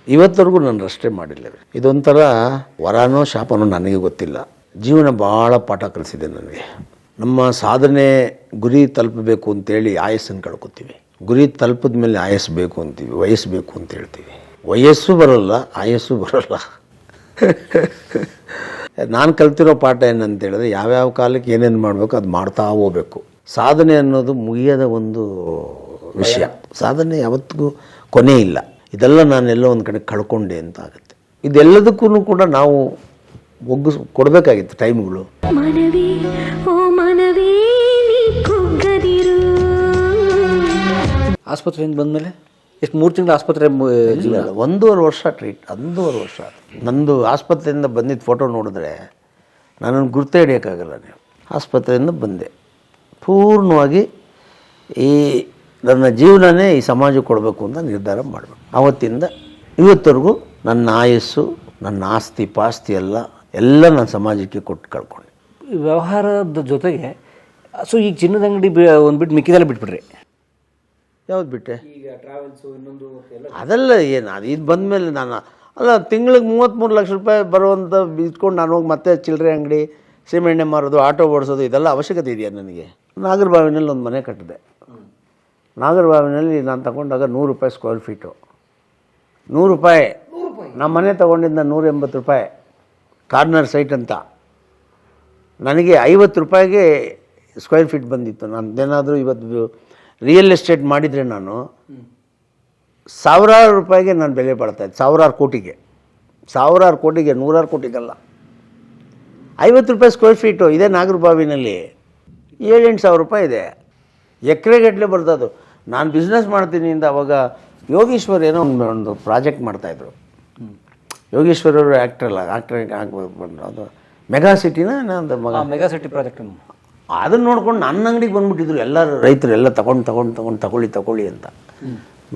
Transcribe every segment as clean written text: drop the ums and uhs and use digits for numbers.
ಇವತ್ತರೆಗೂ ನಾನು ರಷ್ಟೇ ಮಾಡಿಲ್ಲ. ಇದೊಂಥರ ವರನೋ ಶಾಪನೋ ನನಗೆ ಗೊತ್ತಿಲ್ಲ. ಜೀವನ ಭಾಳ ಪಾಠ ಕಲಿಸಿದೆ ನನಗೆ. ನಮ್ಮ ಸಾಧನೆ ಗುರಿ ತಲುಪಬೇಕು ಅಂತೇಳಿ ಆಯಸ್ಸನ್ನು ಕಳ್ಕೊತೀವಿ. ಗುರಿ ತಲುಪಿದ ಮೇಲೆ ಆಯಸ್ಸು ಬೇಕು ಅಂತೀವಿ, ವಯಸ್ಸು ಬೇಕು ಅಂತ ಹೇಳ್ತೀವಿ. ವಯಸ್ಸು ಬರೋಲ್ಲ, ಆಯಸ್ಸು ಬರೋಲ್ಲ. ನಾನು ಕಲ್ತಿರೋ ಪಾಠ ಏನಂತ ಹೇಳಿದ್ರೆ, ಯಾವ್ಯಾವ ಕಾಲಕ್ಕೆ ಏನೇನು ಮಾಡಬೇಕು ಅದು ಮಾಡ್ತಾ ಹೋಗ್ಬೇಕು. ಸಾಧನೆ ಅನ್ನೋದು ಮುಗಿಯದ ಒಂದು ವಿಷಯ. ಸಾಧನೆ ಯಾವತ್ತಿಗೂ ಕೊನೆ ಇಲ್ಲ. ಇದೆಲ್ಲ ನಾನೆಲ್ಲೋ ಒಂದು ಕಡೆ ಕಳ್ಕೊಂಡೆ ಅಂತ ಆಗುತ್ತೆ. ಇದೆಲ್ಲದಕ್ಕೂ ಕೂಡ ನಾವು ಕೊಡಬೇಕಾಗಿತ್ತು ಟೈಮ್ಗಳು. ಆಸ್ಪತ್ರೆಯಿಂದ ಬಂದಮೇಲೆ ಎಷ್ಟು 3 ತಿಂಗಳು ಆಸ್ಪತ್ರೆ? 1.5 ವರ್ಷ ಟ್ರೀಟ್. 1.5 ವರ್ಷ. ನಂದು ಆಸ್ಪತ್ರೆಯಿಂದ ಬಂದಿದ್ದ ಫೋಟೋ ನೋಡಿದ್ರೆ ನನ್ನನ್ನು ಗುರ್ತೇ ಹಿಡಿಯೋಕ್ಕಾಗಲ್ಲ. ನೀವು ಆಸ್ಪತ್ರೆಯಿಂದ ಬಂದೆ, ಪೂರ್ಣವಾಗಿ ಈ ನನ್ನ ಜೀವನನೇ ಈ ಸಮಾಜಕ್ಕೆ ಕೊಡಬೇಕು ಅಂತ ನಿರ್ಧಾರ ಮಾಡಬೇಕು. ಆವತ್ತಿಂದ ಇವತ್ತರೆಗೂ ನನ್ನ ಆಯಸ್ಸು, ನನ್ನ ಆಸ್ತಿ ಪಾಸ್ತಿ ಎಲ್ಲ ನಾನು ಸಮಾಜಕ್ಕೆ ಕೊಟ್ಟು ಕಳ್ಕೊಂಡೆ. ವ್ಯವಹಾರದ ಜೊತೆಗೆ ಈಗ ಚಿನ್ನದ ಅಂಗಡಿ ಒಂದು ಬಿಟ್ಟು ಮಿಕ್ಕಿದೆಲ್ಲ ಬಿಟ್ಬಿಡ್ರಿ? ಯಾವ್ದು ಬಿಟ್ಟೆ? ಈಗ ಟ್ರಾವೆಲ್ಸು ಇನ್ನೊಂದು ಅದೆಲ್ಲ ಏನು, ಅದು ಇದು ಬಂದಮೇಲೆ ನಾನು ತಿಂಗಳಿಗೆ 33 ಲಕ್ಷ ರೂಪಾಯಿ ಬರುವಂಥ ಇಟ್ಕೊಂಡು ನಾನು ಹೋಗಿ ಮತ್ತೆ ಚಿಲ್ಲರೆ ಅಂಗಡಿ, ಸೀಮೆಎಣ್ಣೆ ಮಾರೋದು, ಆಟೋ ಓಡಿಸೋದು, ಇದೆಲ್ಲ ಅವಶ್ಯಕತೆ ಇದೆಯಾ ನನಗೆ? ನಾಗರಬಾವಿನಲ್ಲಿ ಒಂದು ಮನೆ ಕಟ್ಟಿದೆ. ನಾಗರಬಾವಿನಲ್ಲಿ ನಾನು ತಗೊಂಡಾಗ 100 ರೂಪಾಯಿ ಸ್ಕ್ವೇರ್ ಫೀಟು. 100 ರೂಪಾಯಿ. ನಮ್ಮ ಮನೆ ತೊಗೊಂಡಿದ್ದ 180 ರೂಪಾಯಿ ಕಾರ್ನರ್ ಸೈಟ್ ಅಂತ. ನನಗೆ 50 ರೂಪಾಯಿಗೆ ಸ್ಕ್ವೇರ್ ಫೀಟ್ ಬಂದಿತ್ತು. ನಾನೇನಾದರೂ ಇವತ್ತು ರಿಯಲ್ ಎಸ್ಟೇಟ್ ಮಾಡಿದರೆ ನಾನು ಸಾವಿರಾರು ರೂಪಾಯಿಗೆ ನಾನು ಬೆಲೆ ಬಾಳ್ತಾಯಿದ್ದೆ. ಸಾವಿರಾರು ಕೋಟಿಗೆ, 100 ಕೋಟಿಗಲ್ಲ. 50 ರೂಪಾಯಿ ಸ್ಕ್ವೇರ್ ಫೀಟು ಇದೇ ನಾಗರಬಾವಿನಲ್ಲಿ 7-8 ಸಾವಿರ ರೂಪಾಯಿ ಇದೆ. ಎಕರೆಗಟ್ಟಲೆ ಬರ್ತದು. ನಾನು ಬಿಸ್ನೆಸ್ ಮಾಡ್ತೀನಿ ಅಂತ ಅವಾಗ ಯೋಗೀಶ್ವರ್ ಏನೋ ಒಂದು ಪ್ರಾಜೆಕ್ಟ್ ಮಾಡ್ತಾಯಿದ್ರು. ಯೋಗೀಶ್ವರ್ ಅವರು ಆ್ಯಕ್ಟ್ರಲ್ಲ, ಆ್ಯಕ್ಟ್ರಿಗೆ ಆಗ್ಬೋದು. ಅದು ಮೆಗಾ ಸಿಟಿನ ನಂದು ಮಗ ಮೆಗಾ ಸಿಟಿ ಪ್ರಾಜೆಕ್ಟ್. ಅದನ್ನು ನೋಡ್ಕೊಂಡು ನನ್ನ ಅಂಗಡಿಗೆ ಬಂದುಬಿಟ್ಟಿದ್ರು ಎಲ್ಲರೂ ರೈತರು ಎಲ್ಲ ತಗೊಳ್ಳಿ ಅಂತ.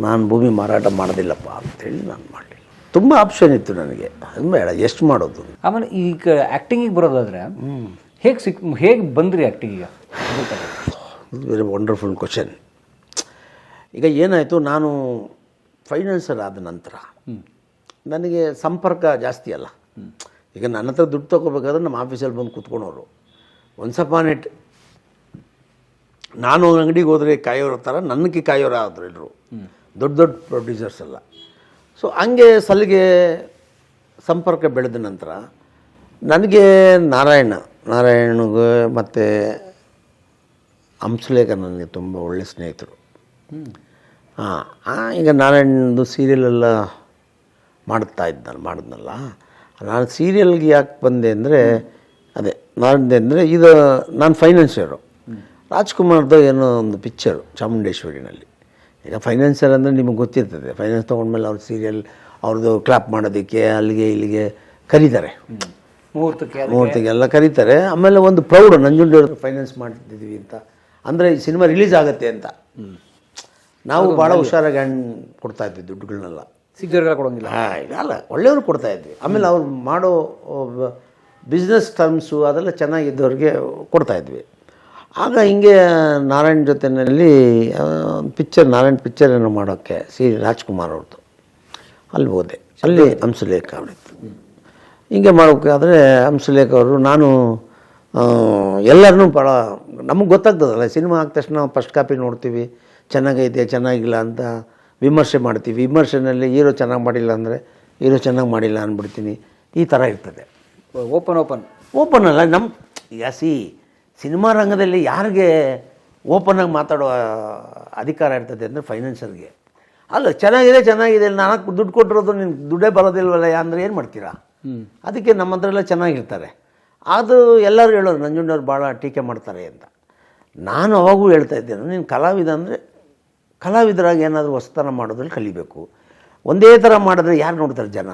ನಾನು ಭೂಮಿ ಮಾರಾಟ ಮಾಡೋದಿಲ್ಲಪ್ಪ ಅಂತೇಳಿ ನಾನು ಮಾಡಲಿಲ್ಲ. ತುಂಬ ಆಪ್ಷನ್ ಇತ್ತು ನನಗೆ. ಅದು ಬೇಡ, ಎಷ್ಟು ಮಾಡೋದು. ಆಮೇಲೆ ಈಗ ಆ್ಯಕ್ಟಿಂಗಿಗೆ ಬರೋದಾದರೆ ಹೇಗೆ ಬಂದ್ರಿ ಆ್ಯಕ್ಟಿಂಗಿಗೆ? Very wonderful question. ಈಗ ಏನಾಯಿತು, ನಾನು ಫೈನಾನ್ಸರ್ ಆದ ನಂತರ ನನಗೆ ಸಂಪರ್ಕ ಜಾಸ್ತಿ ಅಲ್ಲ. ಈಗ ನನ್ನ ಹತ್ರ ದುಡ್ಡು ತೊಗೋಬೇಕಾದ್ರೆ ನಮ್ಮ ಆಫೀಸಲ್ಲಿ ಬಂದು ಕೂತ್ಕೊಳೋರು. ಒನ್ಸ್ ಅಪಾನ್ ಇಟ್ ನಾನು ಅಂಗಡಿಗೆ ಹೋದರೆ ಕಾಯೋರ ಥರ ನನಗೆ ಕಾಯೋರ ಆದರು ಎಲ್ಲರೂ, ದೊಡ್ಡ ಪ್ರೊಡ್ಯೂಸರ್ಸ್ ಎಲ್ಲ. ಸೊ ಹಂಗೆ ಸಲಿಗೆ ಸಂಪರ್ಕ ಬೆಳೆದ ನಂತರ ನನಗೆ ನಾರಾಯಣಗೆ ಮತ್ತು ಹಂಸಲೇಖ ನನಗೆ ತುಂಬ ಒಳ್ಳೆ ಸ್ನೇಹಿತರು. ಈಗ ನಾರಾಯಣದು ಸೀರಿಯಲೆಲ್ಲ ಮಾಡಿದ್ನಲ್ಲ. ನಾನು ಸೀರಿಯಲ್ಗೆ ಯಾಕೆ ಬಂದೆ ಅಂದರೆ ಅದೇ ಮಾಡಿದೆ ಅಂದರೆ ಇದು ನಾನು ಫೈನಾನ್ಸಿಯರು. ರಾಜ್ಕುಮಾರ್ದು ಏನೋ ಒಂದು ಪಿಕ್ಚರು ಚಾಮುಂಡೇಶ್ವರಿನಲ್ಲಿ. ಈಗ ಫೈನಾನ್ಸಿಯರ್ ಅಂದರೆ ನಿಮಗೆ ಗೊತ್ತಿರ್ತದೆ. ಫೈನಾನ್ಸ್ ತೊಗೊಂಡ್ಮೇಲೆ ಅವ್ರ ಸೀರಿಯಲ್ ಅವ್ರದ್ದು ಕ್ಲಾಪ್ ಮಾಡೋದಕ್ಕೆ ಅಲ್ಲಿಗೆ ಇಲ್ಲಿಗೆ ಕರೀತಾರೆ, ಮುಹೂರ್ತಕ್ಕೆಲ್ಲ ಕರೀತಾರೆ. ಆಮೇಲೆ ಒಂದು ಪ್ರೌಡ್, ನಂಜುಂಡಿಯವ್ರದ್ದು ಫೈನಾನ್ಸ್ ಮಾಡ್ತಿದ್ದೀವಿ ಅಂತ ಅಂದರೆ ಈ ಸಿನಿಮಾ ರಿಲೀಸ್ ಆಗುತ್ತೆ ಅಂತ ನಾವು ಭಾಳ ಹುಷಾರಾಗಿ ಕೊಡ್ತಾಯಿದ್ವಿ ದುಡ್ಡುಗಳನ್ನೆಲ್ಲ. ಸಿಗ್ದವ್ರಿಗೆಲ್ಲ ಕೊಡೋಂಗಿಲ್ಲ. ಅಲ್ಲ, ಒಳ್ಳೆಯವ್ರು ಕೊಡ್ತಾಯಿದ್ವಿ. ಆಮೇಲೆ ಅವ್ರು ಮಾಡೋ ಬಿಸ್ನೆಸ್ ಟರ್ಮ್ಸು ಅದೆಲ್ಲ ಚೆನ್ನಾಗಿದ್ದವ್ರಿಗೆ ಕೊಡ್ತಾಯಿದ್ವಿ. ಆಗ ಹಿಂಗೆ ನಾರಾಯಣ್ ಜೊತೆಯಲ್ಲಿ ನಾರಾಯಣ್ ಪಿಕ್ಚರ್ ಏನೋ ಮಾಡೋಕ್ಕೆ ರಾಜ್ಕುಮಾರ್ ಅವ್ರದ್ದು ಅಲ್ಲಿ ಹೋದೆ. ಅಲ್ಲಿ ಹಂಸಲೇಖ ಅವರಿತ್ತು. ಹಿಂಗೆ ಮಾಡೋಕ್ಕಾದರೆ ಹಂಸಲೇಖ ಅವರು, ನಾನು ಎಲ್ಲರನ್ನೂ ಭಾಳ ನಮಗೆ ಗೊತ್ತಾಗ್ತದಲ್ಲ, ಸಿನಿಮಾ ಆದ ತಕ್ಷಣ ಫಸ್ಟ್ ಕಾಪಿ ನೋಡ್ತೀವಿ, ಚೆನ್ನಾಗೈತೆ ಚೆನ್ನಾಗಿಲ್ಲ ಅಂತ ವಿಮರ್ಶೆ ಮಾಡ್ತೀವಿ. ವಿಮರ್ಶೆನಲ್ಲಿ ಹೀರೋ ಚೆನ್ನಾಗಿ ಮಾಡಿಲ್ಲ ಅಂದರೆ ಹೀರೋ ಚೆನ್ನಾಗಿ ಮಾಡಿಲ್ಲ ಅಂದ್ಬಿಡ್ತೀನಿ. ಈ ಥರ ಇರ್ತದೆ. ಓಪನ್ ಅಲ್ಲ ಈಗ ಸಿನಿಮಾ ರಂಗದಲ್ಲಿ ಯಾರಿಗೆ ಓಪನಾಗಿ ಮಾತಾಡೋ ಅಧಿಕಾರ ಇರ್ತದೆ ಅಂದರೆ ಫೈನಾನ್ಸರ್ಗೆ. ಅಲ್ಲ, ಚೆನ್ನಾಗಿದೆ ನಾನು ದುಡ್ಡು ಕೊಟ್ಟಿರೋದು ನಿನ್ನ ದುಡ್ಡೇ ಬರೋದಿಲ್ವಲ್ಲ ಅಂದರೆ ಏನು ಮಾಡ್ತೀರಾ? ಅದಕ್ಕೆ ನಮ್ಮ ಹತ್ರ ಎಲ್ಲ ಚೆನ್ನಾಗಿರ್ತಾರೆ. ಅದು ಎಲ್ಲರೂ ಹೇಳೋರು, ನಂಜುಂಡವ್ರು ಭಾಳ ಟೀಕೆ ಮಾಡ್ತಾರೆ ಅಂತ. ನಾನು ಅವಾಗೂ ಹೇಳ್ತಾ ಇದ್ದೇನೆ, ನೀನು ಕಲಾವಿದ ಅಂದರೆ ಕಲಾವಿದರಾಗಿ ಏನಾದರೂ ಹೊಸತನ ಮಾಡೋದ್ರಲ್ಲಿ ಕಲಿಬೇಕು. ಒಂದೇ ಥರ ಮಾಡಿದ್ರೆ ಯಾರು ನೋಡ್ತಾರೆ ಜನ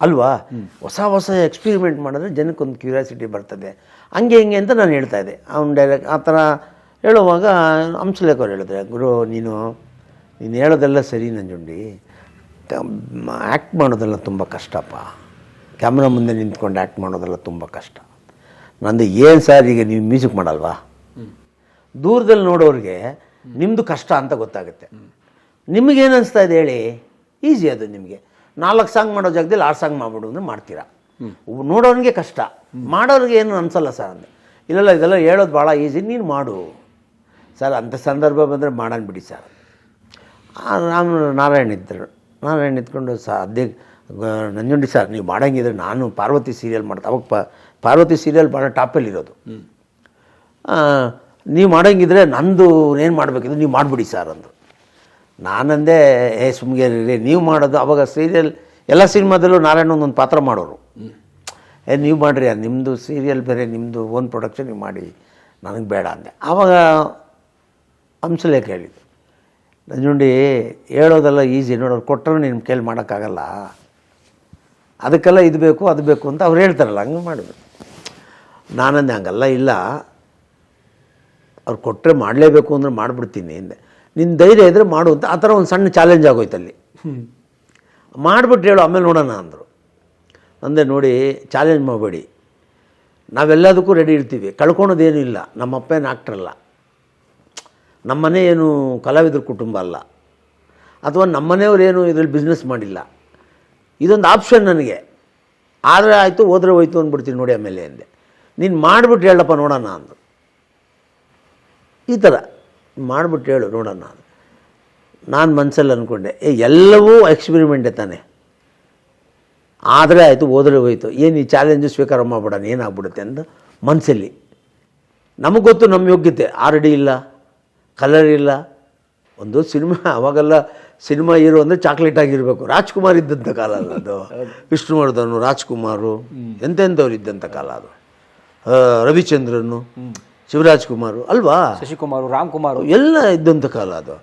ಅಲ್ವಾ? ಹೊಸ ಎಕ್ಸ್ಪೀರಿಮೆಂಟ್ ಮಾಡಿದ್ರೆ ಜನಕ್ಕೊಂದು ಕ್ಯೂರಿಯಾಸಿಟಿ ಬರ್ತದೆ. ಹಂಗೆ ಹಿಂಗೆ ಅಂತ ನಾನು ಹೇಳ್ತಾಯಿದ್ದೆ. ಅವ್ನು ಡೈರೆಕ್ಟ್ ಆ ಥರ ಹೇಳುವಾಗ ಹಂಸಲೇಖ ಅವ್ರು ಹೇಳಿದ್ರೆ, ಗುರು ನೀನು ಹೇಳೋದೆಲ್ಲ ಸರಿ ನಂಜುಂಡಿ, ಆ್ಯಕ್ಟ್ ಮಾಡೋದೆಲ್ಲ ತುಂಬ ಕಷ್ಟಪ್ಪ. ಕ್ಯಾಮ್ರಾ ಮುಂದೆ ನಿಂತ್ಕೊಂಡು ಆ್ಯಕ್ಟ್ ಮಾಡೋದೆಲ್ಲ ತುಂಬ ಕಷ್ಟ. ನಂದು ಏನು ಸರ್, ಈಗ ನೀವು ಮ್ಯೂಸಿಕ್ ಮಾಡಲ್ವಾ? ದೂರದಲ್ಲಿ ನೋಡೋರಿಗೆ ನಿಮ್ಮದು ಕಷ್ಟ ಅಂತ ಗೊತ್ತಾಗುತ್ತೆ. ನಿಮಗೇನು ಅನಿಸ್ತಾ ಇದೆ ಹೇಳಿ? ಈಸಿ ಅದು ನಿಮಗೆ. 4 ಸಾಂಗ್ ಮಾಡೋ ಜಾಗದಲ್ಲಿ 6 ಸಾಂಗ್ ಮಾಡ್ಬಿಡು ಅಂದರೆ ಮಾಡ್ತೀರಾ. ನೋಡೋನಿಗೆ ಕಷ್ಟ, ಮಾಡೋರಿಗೆ ಏನು ಅನಿಸಲ್ಲ ಸರ್ ಅಂದೆ. ಇಲ್ಲ ಇದೆಲ್ಲ ಹೇಳೋದು ಭಾಳ ಈಸಿ, ನೀನು ಮಾಡು ಸರ್. ಅಂಥ ಸಂದರ್ಭ ಬಂದರೆ ಮಾಡೋಣ ಬಿಡಿ ಸರ್. ನಾರಾಯಣ್ ಇದ್ಕೊಂಡು ಅದೇ ನಂಜುಂಡಿ ಸರ್ ನೀವು ಮಾಡೋಂಗಿದ್ರೆ ನಾನು ಪಾರ್ವತಿ ಸೀರಿಯಲ್ ಮಾಡ್ತಾ, ಅವಾಗ ಪಾರ್ವತಿ ಸೀರಿಯಲ್ ಭಾಳ ಟಾಪಲ್ಲಿರೋದು. ನೀವು ಮಾಡೋಂಗಿದ್ರೆ ನಂದು ಏನು ಮಾಡಬೇಕಿದ್ರೆ ನೀವು ಮಾಡಿಬಿಡಿ ಸರ್ ಅಂದರು. ನಾನಂದೇ ಸುಮ್ಗೇರಿ ನೀವು ಮಾಡೋದು. ಅವಾಗ ಸೀರಿಯಲ್ ಎಲ್ಲ ಸಿನಿಮಾದಲ್ಲೂ ನಾರಾಯಣ ಒಂದೊಂದು ಪಾತ್ರ ಮಾಡೋರು. ನೀವು ಮಾಡಿರಿ, ನಿಮ್ಮದು ಸೀರಿಯಲ್ ಬೇರೆ, ನಿಮ್ಮದು ಓನ್ ಪ್ರೊಡಕ್ಷನ್ ನೀವು ಮಾಡಿ, ನನಗೆ ಬೇಡ ಅಂದೆ. ಆವಾಗ ಹಂಸಲೇಖ ಹೇಳಿದ್ದು, ನಂಜುಂಡಿ ಹೇಳೋದೆಲ್ಲ ಈಸಿ, ನೋಡೋರು ಕೊಟ್ಟರು ನಿಮ್ಮ ಕೈಲಿ ಮಾಡೋಕ್ಕಾಗಲ್ಲ, ಅದಕ್ಕೆಲ್ಲ ಇದು ಬೇಕು ಅದು ಬೇಕು ಅಂತ ಅವ್ರು ಹೇಳ್ತಾರಲ್ಲ, ಹಂಗೆ ಮಾಡಬೇಕು. ನಾನಂದೆ ಹಂಗಲ್ಲ, ಇಲ್ಲ ಅವ್ರು ಕೊಟ್ಟರೆ ಮಾಡಲೇಬೇಕು ಅಂದರೆ ಮಾಡಿಬಿಡ್ತೀನಿ ಅಂದೆ. ನಿನ್ನ ಧೈರ್ಯ ಇದ್ದರೆ ಮಾಡು ಅಂತ. ಆ ಥರ ಒಂದು ಸಣ್ಣ ಚಾಲೆಂಜ್ ಆಗೋಯ್ತಲ್ಲಿ. ಮಾಡಿಬಿಟ್ಟು ಹೇಳು ಆಮೇಲೆ ನೋಡೋಣ ಅಂದರು. ಅಂದೆ ನೋಡಿ ಚಾಲೆಂಜ್ ಮಾಡಬೇಡಿ, ನಾವೆಲ್ಲದಕ್ಕೂ ರೆಡಿ ಇರ್ತೀವಿ, ಕಳ್ಕೊಳೋದೇನೂ ಇಲ್ಲ. ನಮ್ಮಪ್ಪ ಏನು ಆಕ್ಟ್ರಲ್ಲ, ನಮ್ಮನೆ ಏನು ಕಲಾವಿದ್ರ ಕುಟುಂಬ ಅಲ್ಲ, ಅಥವಾ ನಮ್ಮನೆಯವ್ರು ಏನು ಇದರಲ್ಲಿ ಬಿಸ್ನೆಸ್ ಮಾಡಿಲ್ಲ. ಇದೊಂದು ಆಪ್ಷನ್ ನನಗೆ. ಆದರೆ ಆಯಿತು, ಹೋದರೆ ಹೋಯ್ತು ಅಂದ್ಬಿಡ್ತೀನಿ ನೋಡಿ ಆಮೇಲೆ ಅಂದೆ. ನೀನು ಮಾಡಿಬಿಟ್ಟು ಹೇಳಪ್ಪ ನೋಡೋಣ ಅಂದರು. ಈ ಥರ ಮಾಡಿಬಿಟ್ಟು ಹೇಳು ನೋಡೋಣ. ನಾನು ಮನಸ್ಸಲ್ಲಿ ಅಂದ್ಕೊಂಡೆ, ಎಲ್ಲವೂ ಎಕ್ಸ್ಪೆರಿಮೆಂಟೇ ತಾನೆ, ಆದರೆ ಆಯಿತು, ಹೋದರೆ ಹೋಯ್ತು, ಏನು ಈ ಚಾಲೆಂಜು ಸ್ವೀಕಾರ ಮಾಡ್ಬಿಡೋಣ, ಏನಾಗ್ಬಿಡುತ್ತೆ ಅಂತ ಮನಸ್ಸಲ್ಲಿ. ನಮಗೆ ಗೊತ್ತು ನಮ್ಮ ಯೋಗ್ಯತೆ, ಆರ್ಡಿ ಇಲ್ಲ, ಕಲರ್ ಇಲ್ಲ. ಒಂದು ಸಿನಿಮಾ, ಅವಾಗೆಲ್ಲ ಸಿನಿಮಾ ಹೀರೋ ಅಂದರೆ ಚಾಕ್ಲೇಟ್ ಆಗಿರಬೇಕು. ರಾಜ್ಕುಮಾರ್ ಇದ್ದಂಥ ಕಾಲ ಅಲ್ಲ ಅದು. ವಿಷ್ಣುವರ್ಧನು, ರಾಜ್ಕುಮಾರು, ಎಂತೆಂಥವ್ರು ಇದ್ದಂಥ ಕಾಲ ಅದು. ರವಿಚಂದ್ರನು, ಶಿವರಾಜ್ ಕುಮಾರು ಅಲ್ವಾ, ಶಶಿಕುಮಾರು, ರಾಮ್ಕುಮಾರು ಎಲ್ಲ ಇದ್ದಂಥ ಕಾಲ ಅದು.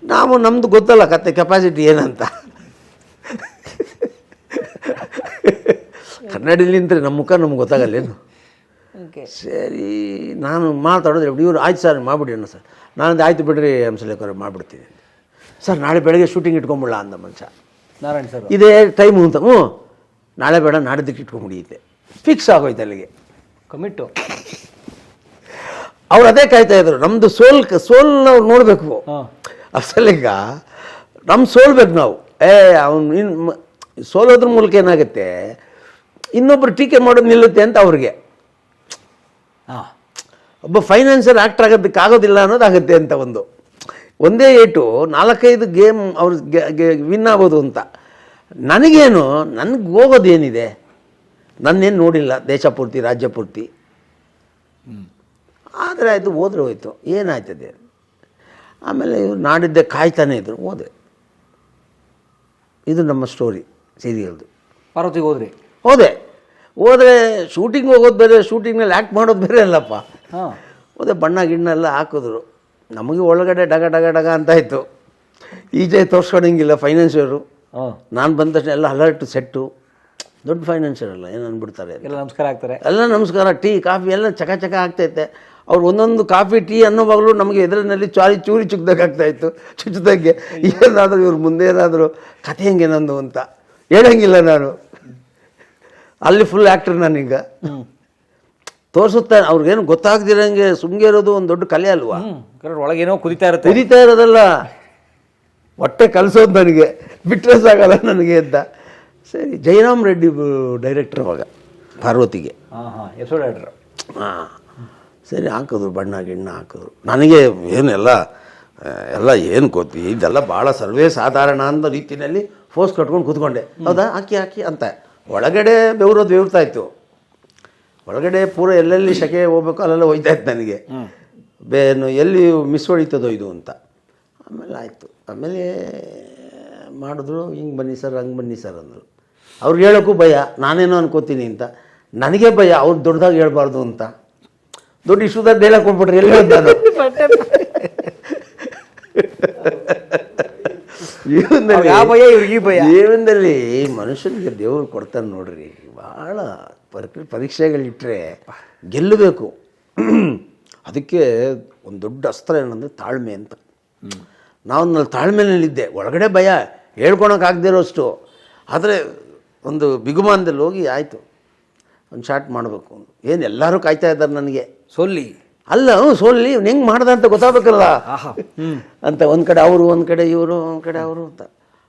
ನಾವು ನಮ್ಮದು ಗೊತ್ತಲ್ಲ ಕತೆ, ಕೆಪಾಸಿಟಿ ಏನಂತ. ಕನ್ನಡದಲ್ಲಿ ನಿಂತರೆ ನಮ್ಮ ಮುಖ ನಮ್ಗೆ ಗೊತ್ತಾಗಲ್ಲೇನು. ಸರಿ ನಾನು ಮಾತಾಡೋದ್ರೆ ಇವರು ಆಯ್ತು ಸರ್ ಮಾಡಿಬಿಡಿ ಅಣ್ಣ ಸರ್. ನಾನಂದು ಆಯ್ತು ಬಿಡ್ರಿ ಹಂಸಲೇಖ ಮಾಡಿಬಿಡ್ತೀನಿ ಸರ್, ನಾಳೆ ಬೆಳಗ್ಗೆ ಶೂಟಿಂಗ್ ಇಟ್ಕೊಂಬಿಡಲ್ಲ ಅಂದ ಮನುಷ್ಯ ನಾರಾಯಣ್ ಸರ್. ಇದೇ ಟೈಮು ಅಂತ. ನಾಳೆ ಬೇಡ ನಾಡಿದ್ದಕ್ಕೆ ಇಟ್ಕೊಂಬಿಡಿಯುತ್ತೆ, ಫಿಕ್ಸ್ ಆಗೋಯ್ತು ಅಲ್ಲಿಗೆ, ಕಮಿಟ್ಟು. ಅವ್ರು ಅದೇ ಕಾಯ್ತಾ ಇದ್ರು, ನಮ್ಮದು ಸೋಲ್ನ ಅವ್ರು ನೋಡಬೇಕು. ಅಸಲಿಗ ನಮ್ಮ ಸೋಲ್ಬೇಕು ನಾವು. ಅವ್ನು ಇನ್ನು ಸೋಲೋದ್ರ ಮೂಲಕ ಏನಾಗುತ್ತೆ, ಇನ್ನೊಬ್ಬರು ಟೀಕೆ ಮಾಡೋದು ನಿಲ್ಲುತ್ತೆ ಅಂತ ಅವ್ರಿಗೆ. ಒಬ್ಬ ಫೈನಾನ್ಷಿಯಲ್ ಆ್ಯಕ್ಟರ್ ಆಗೋದಕ್ಕೆ ಆಗೋದಿಲ್ಲ ಅನ್ನೋದಾಗುತ್ತೆ ಅಂತ. ಒಂದೇ ಏಟು 4-5 ಗೇಮ್ ಅವ್ರು ವಿನ್ ಆಗ್ಬೋದು ಅಂತ. ನನಗೇನು, ನನಗೆ ಹೋಗೋದೇನಿದೆ, ನನ್ನೇನು ನೋಡಿಲ್ಲ ದೇಶ ಪೂರ್ತಿ ರಾಜ್ಯ ಪೂರ್ತಿ. ಆದರೆ ಆಯಿತು, ಹೋದ್ರೆ ಹೋಯ್ತು, ಏನಾಯ್ತದೆ. ಆಮೇಲೆ ಇವ್ರು ನಾಡಿದ್ದೆ ಕಾಯ್ತಾನೆ ಇದ್ರು, ಹೋದೆ. ಇದು ನಮ್ಮ ಸ್ಟೋರಿ ಸೀರಿಯಲ್ದು. ಪಾರ್ವತಿಗೆ ಹೋದರೆ ಶೂಟಿಂಗ್ ಹೋಗೋದು ಬೇರೆ, ಶೂಟಿಂಗ್ನಲ್ಲಿ ಆ್ಯಕ್ಟ್ ಮಾಡೋದು ಬೇರೆ ಅಲ್ಲಪ್ಪ. ಹೋದೆ, ಬಣ್ಣ ಗಿಣ್ಣ ಎಲ್ಲ ಹಾಕಿದ್ರು. ನಮಗೆ ಒಳಗಡೆ ಡಗ ಡಗ ಡಗ ಅಂತಾಯಿತು. ಈಜೆ ತೋರಿಸ್ಕೊಳಂಗಿಲ್ಲ ಫೈನಾನ್ಷಿಯರು. ನಾನು ಬಂದ ತಕ್ಷಣ ಎಲ್ಲ ಅಲರ್ಟ್ ಸೆಟ್ಟು. ದೊಡ್ಡ ಫೈನಾನ್ಷಿಯರ್ ಅಲ್ಲ, ಏನು ಅಂದ್ಬಿಡ್ತಾರೆ, ಎಲ್ಲ ನಮಸ್ಕಾರ ಆಗ್ತಾರೆ, ಎಲ್ಲ ನಮಸ್ಕಾರ, ಟೀ ಕಾಫಿ ಎಲ್ಲ ಚಕ ಚಕ ಆಗ್ತೈತೆ. ಅವ್ರು ಒಂದೊಂದು ಕಾಫಿ ಟೀ ಅನ್ನೋವಾಗಲೂ ನಮಗೆ ಎದುರಿನಲ್ಲಿ ಚೂರಿ ಚುಕ್ದಾಗ್ತಾಯಿತ್ತು. ಚುಚ್ಚದಾಗೆ ಏನಾದರೂ ಇವ್ರು ಮುಂದೆ ಏನಾದರೂ ಕಥೆ ಹೆಂಗೆ ನಂದು ಅಂತ ಹೇಳಂಗಿಲ್ಲ ನಾನು. ಅಲ್ಲಿ ಫುಲ್ ಆ್ಯಕ್ಟರ್ ನಾನೀಗ. ತೋರಿಸುತ್ತಾ ಅವ್ರಿಗೇನು ಗೊತ್ತಾಗ್ದಿರಂಗೆ ಸುಮ್ಗೆ ಇರೋದು ಒಂದು ದೊಡ್ಡ ಕಲೆ ಅಲ್ವಾ. ಒಳಗೇನೋ ಕುದಿತಾ ಇರೋದಲ್ಲ, ಹೊಟ್ಟೆ ಕಲಿಸೋದು ನನಗೆ, ಬಿಟ್ಟರೆ ಸಾಗಲ್ಲ ನನಗೆ ಅಂತ. ಸರಿ, ಜಯರಾಮ್ ರೆಡ್ಡಿ ಡೈರೆಕ್ಟರ್ ಅವಾಗ ಪಾರ್ವತಿಗೆ. Episode director. ಸರಿ ಹಾಕಿದ್ರು, ಬಣ್ಣ ಗಿಣ್ಣ ಹಾಕಿದ್ರು. ನನಗೆ ಏನೆಲ್ಲ ಏನು ಗೊತ್ತಿ, ಇದೆಲ್ಲ ಭಾಳ ಸರ್ವೇ ಸಾಧಾರಣ ಅನ್ನೋ ರೀತಿಯಲ್ಲಿ ಫೋರ್ಸ್ ಕಟ್ಕೊಂಡು ಕೂತ್ಕೊಂಡೆ. ಹೌದಾ, ಹಾಕಿ ಅಂತ. ಒಳಗಡೆ ಬೆವರ್ತಾಯಿತ್ತು, ಒಳಗಡೆ ಪೂರ ಎಲ್ಲೆಲ್ಲಿ ಶಕೆ ಹೋಗ್ಬೇಕು ಅಲ್ಲೆಲ್ಲ ಹೋಯ್ತಾಯಿತ್ತು ನನಗೆ. ಎಲ್ಲಿ ಮಿಸ್ ಹೊಡಿತದೋ ಇದು ಅಂತ. ಆಮೇಲೆ ಆಯಿತು, ಆಮೇಲೆ ಮಾಡಿದ್ರು. ಹಿಂಗೆ ಬನ್ನಿ ಸರ್, ಹಂಗೆ ಬನ್ನಿ ಸರ್ ಅಂದರು. ಅವ್ರಿಗೆ ಹೇಳೋಕ್ಕೂ ಭಯ, ನಾನೇನೋ ಅನ್ಕೋತೀನಿ ಅಂತ. ನನಗೆ ಭಯ, ಅವ್ರು ದೊಡ್ಡದಾಗಿ ಹೇಳ್ಬಾರ್ದು ಅಂತ. ದೊಡ್ಡ ಇಷ್ಟುದಾಗ ಡೈಲಾಗ್ ಕೊಟ್ಬಿಟ್ರೆ ಎಲ್ಲಿ ಹೇಳ್ತಾನೆ. ಜೀವನದಲ್ಲಿ ಮನುಷ್ಯನಿಗೆ ದೇವರು ಕೊಡ್ತಾನೆ ನೋಡ್ರಿ. ಭಾಳ ಪರೀಕ್ಷೆಗಳಿಟ್ಟರೆ ಗೆಲ್ಲಬೇಕು. ಅದಕ್ಕೆ ಒಂದು ದೊಡ್ಡ ಅಸ್ತ್ರ ಏನಂದರೆ ತಾಳ್ಮೆ ಅಂತ. ನಾನು ತಾಳ್ಮೆನಲ್ಲಿದ್ದೆ, ಒಳಗಡೆ ಭಯ, ಹೇಳ್ಕೊಳಕ್ಕಾಗದೇ ಅಷ್ಟು. ಆದರೆ ಒಂದು ಬಿಗುಮಾನದಲ್ಲಿ ಹೋಗಿ ಆಯಿತು, ಒಂದು ಶಾರ್ಟ್ ಮಾಡಬೇಕು. ಏನು ಎಲ್ಲರೂ ಕಾಯ್ತಾ ಇದ್ದಾರೆ ನನಗೆ, ಸೋಲ್ಲಿ ಅಲ್ಲ ಸೋಲ್ಲಿ ಹೆಂಗೆ ಮಾಡ್ದೆ ಅಂತ ಗೊತ್ತಾಗಬೇಕಲ್ಲ ಅಂತ. ಒಂದು ಕಡೆ ಅವರು, ಒಂದು ಕಡೆ ಇವರು, ಒಂದು ಕಡೆ ಅವರು ಅಂತ.